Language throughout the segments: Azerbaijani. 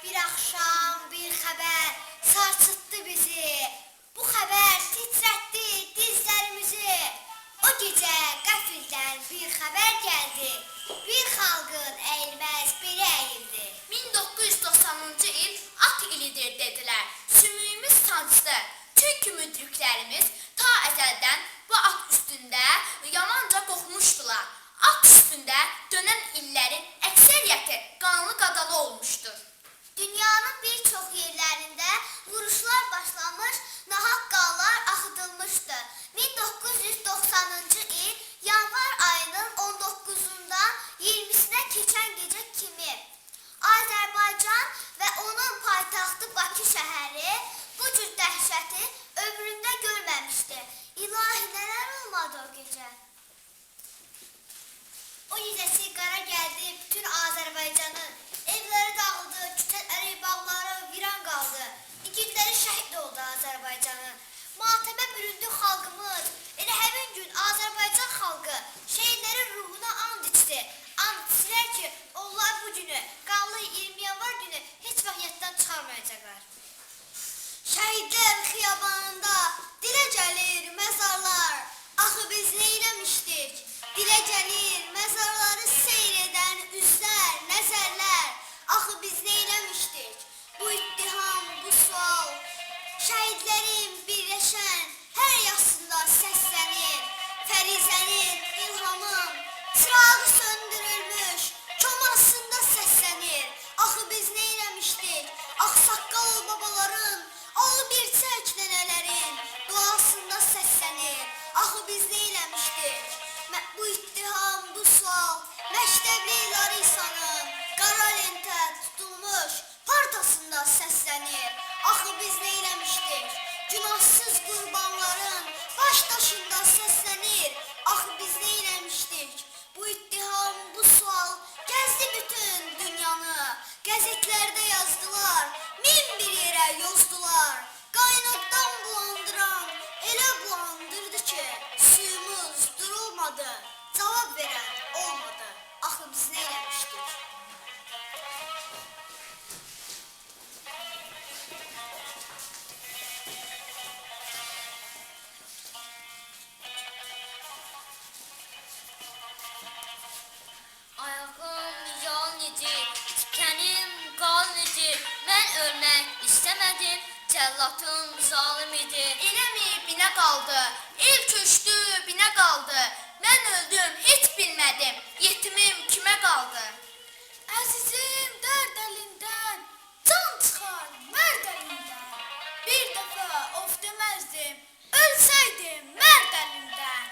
Bir akşam bir haber sarsıttı bizi. Bu haber titretti dizlerimizi. O gece gafilden bir haber geldi. Bir halkın eğilmez biri eğildi. 1990-cı il at ilidir dediler. Sümüyümüz sancdı. Çünkü müdriklerimiz ta əzəldən bu at üstündə yamanca qorxmuşdular. At üstündə dönən illərin əksəriyyəti qanlı qadalı olmuşdur. Dünyanın birçok yerlerinde vuruşlar başlamış, nahak qanlar axıdılmıştı. 1990-cı il yanvar ayının 19'undan 20'sine keçən gecə kimi Azərbaycan və onun paytaxtı Bakı şəhəri bu cür dəhşəti ömründə görməmişdi. İlahi, nələr olmadı o gecə? O gecəsi qara gəldi bütün Azərbaycanın. Evləri dağıldı, küçələri, bağları viran qaldı. İgidləri şəhid oldu Azərbaycanın. Matəmə büründü xalqımız. Elə həmin gün Azərbaycan xalqı şəhidlərin ruhuna and içdi. And içdilər ki, onlar bu günü, qanlı 20 yanvar günü heç vaxt yaddan çıxarmayacaqlar. Şəhidlər xiyabanında dilə gəlir məzarlar. Axı biz neyləmişdik? Dilə gəlir məzarları seyr edən üzlər, nəzərlər. Axı biz neyləmişdik? Bu ittiham, bu sual. Şəhidlərin birləşən hər yasında səslənir. Fərizənin, ilhamım, çırağı söndürülmüş, çomasında səslənir. Axı biz neyləmişdik? Ağsaqqal babaların, al bir çək nənələrin duasında səslənir. Axı biz neyləmişdik? Bu ittiham, bu sual, məktəbli Larisanın qara lentə tutulmuş partasında səslənir. Axı biz neyləmişdik? Günahsız qurbanların baş daşında səslənir. Axı biz neyləmişdik? Bu ittiham, bu sual gəzdi bütün dünyanı. Qəzetlərdə yazdılar, min bir yerə yozdular. Qaynaqdan bulandıran elə bulandırdı ki, suyumuz durulmadı, cavab verən olmadı. Axı biz neyləmişdik? Ayağım yal nedir, tükənim qal nedir. Mən ölmək istəmədim, cəllatım zalim idi. Eləmi binə qaldı, el köçdü binə qaldı. Mən öldüm, heç bilmədim, yetimim kimə qaldı? Əzizim dərd əlindən, can çıxar mərd əlindən. Bir dəfə of deməzdim, ölsəydim mərd əlindən.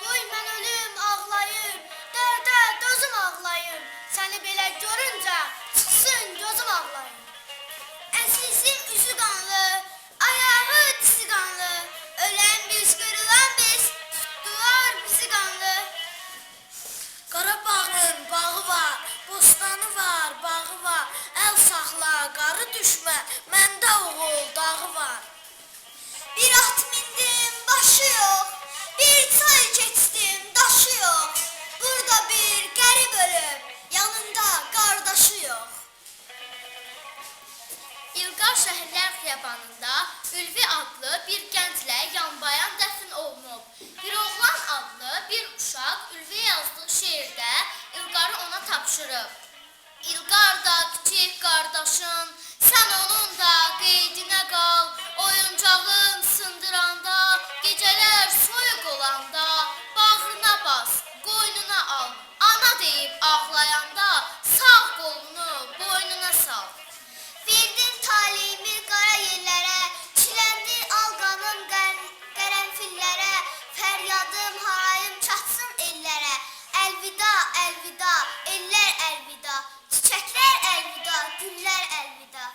Qoy mən ölüm ağlayım, dərdə dözüm ağlayım. Səni belə görüncə çıxsın gözüm ağlayım. Əzizim üzü qanlı, ayağı disi qanlı. Ölən biz, qırılan biz, tutdular bizi qanlı. Qarabağın bağı var, bostanı var, bağı var. Əl saxla, qarı düşmə, məndə oğul dağı var. Bir at mindim, başı yox. Bir çay keçdim, daşı yox. Burada bir qərib ölüb, yanında qardaşı yox. İlqar Şəhərlər Xiyabanında Ülvi adlı bir gənclə yanbayan dəfn olunub. Bir oğlan adlı bir uşaq Ülvi yazdığı şeirdə İlqarı ona tapşırıb. İlqar da kiçik qardaşın, sən onun da qeydinə qal. Oyuncağın sındıranda, gecələr soyuq olanda, bağrına bas, qoynuna al. Ana deyib ağlayanda, sağ qolunu boynuna sal. Verdin talihimi qara yerlərə, çiləndi alqanın qərənfillərə. Fəryadım, harayım çatsın ellərə. Əlvida, əlvida, ellər əlvida. Çiçəklər əlvida, güllər əlvida.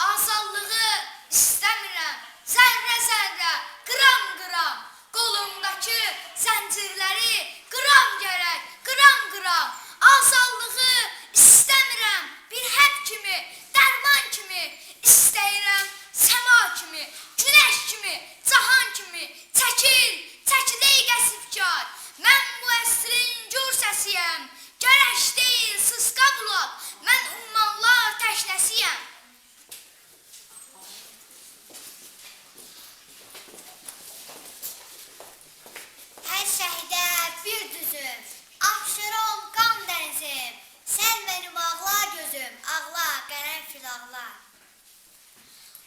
Azadlığı istəmirəm, zərrə zərrə, qram qram. Qolumdakı zəncirləri qram gərək, qram qram. Azadlığı istəmirəm, bir həb kimi, dərman kimi. İstəyirəm səma kimi, günəş kimi, cahan kimi. Çəkil, çəkil ey qəsbkar. Mən bu əsrin gür səsiyəm. Gərək deyil, sısqa ağlar.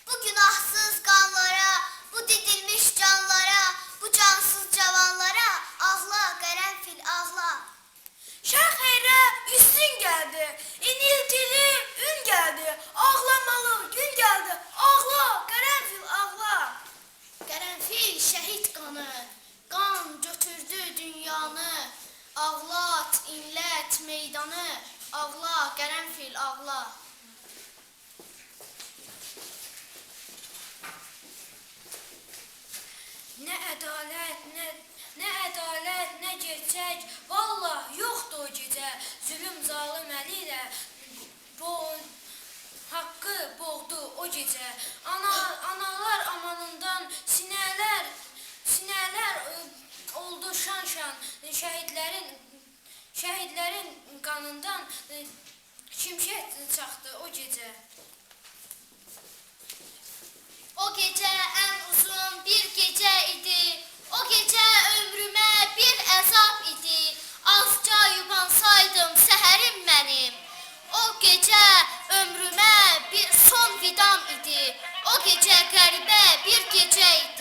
Bu günahsız qanlara, bu didilmiş canlara, bu cansız cavanlara ağla qərənfil ağla. Şərq heyrə üstün gəldi, iniltili ün gəldi, ağlamalı gün gəldi, ağla qərənfil ağla. Qərənfil şəhid qanı, qan götürdü dünyanı. Ağlat, inlət meydanı, ağla qərənfil ağla. Nə ədalət, nə ədalət, nə gerçək, vallah yoxdur o gecə. Zülüm zalım əli ilə haqqı boğdu o gecə. Analar amanından sinələr oldu şan-şan. Şəhidlərin qanından şimşək çaxdı o gecə. O gecə ən uzun bir gecə idi. O gecə ömrümə bir əzab idi. Azca yubansaydım səhərim mənim. O gecə ömrümə bir son vidam idi. O gecə qəribə bir gecə idi.